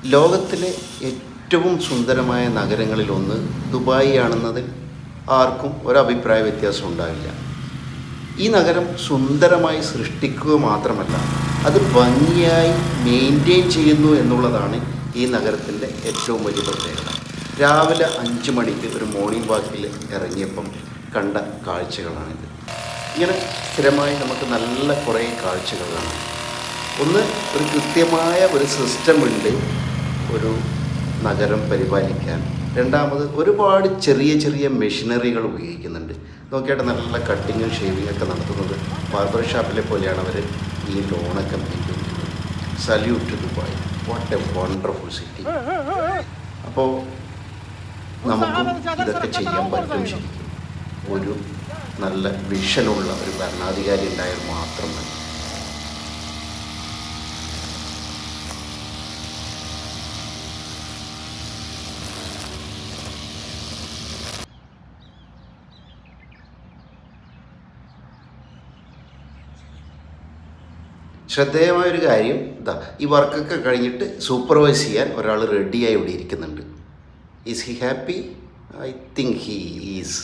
ലോകത്തിലെ ഏറ്റവും സുന്ദരമായ നഗരങ്ങളിലൊന്ന് ദുബായ് ആണെന്നതിൽ ആർക്കും ഒരഭിപ്രായ വ്യത്യാസം ഉണ്ടാവില്ല. ഈ നഗരം സുന്ദരമായി സൃഷ്ടിക്കുക മാത്രമല്ല, അത് ഭംഗിയായി മെയിൻറ്റെയിൻ ചെയ്യുന്നു എന്നുള്ളതാണ് ഈ നഗരത്തിൻ്റെ ഏറ്റവും വലിയ പ്രത്യേകത. രാവിലെ 5 മണിക്ക് ഒരു മോർണിംഗ് വാക്കിൽ ഇറങ്ങിയപ്പം കണ്ട കാഴ്ചകളാണിത്. ഇങ്ങനെ സ്ഥിരമായി നമുക്ക് നല്ല കുറേ കാഴ്ചകൾ കാണാം. ഒന്ന്, ഒരു കൃത്യമായ ഒരു സിസ്റ്റം ഉണ്ട് ഒരു നഗരം പരിപാലിക്കാൻ. രണ്ടാമത്, ഒരുപാട് ചെറിയ ചെറിയ മെഷീനറികൾ ഉപയോഗിക്കുന്നുണ്ട്. നോക്കിയായിട്ട് നല്ല കട്ടിങ്ങും ഷേവിംഗ് ഒക്കെ നടത്തുന്നത് ബാർബർ ഷാപ്പിലെ പോലെയാണ് അവർ ഈ ലോണൊക്കെ മെയിൻറ്റെയിൻ ചെയ്യുന്നത്. Salute Dubai, what A wonderful city. അപ്പോൾ നമുക്കും ഇതൊക്കെ ചെയ്യാൻ പറ്റും. ശരിക്കും ഒരു നല്ല വിഷനുള്ള ഒരു ഭരണാധികാരി ഉണ്ടായാൽ മാത്രം മതി. ശ്രദ്ധേയമായൊരു കാര്യം ഇതാ, ഈ വർക്കൊക്കെ കഴിഞ്ഞിട്ട് സൂപ്പർവൈസ് ചെയ്യാൻ ഒരാൾ റെഡിയായി ഇവിടെ ഇരിക്കുന്നുണ്ട്. Is he happy? I think he is.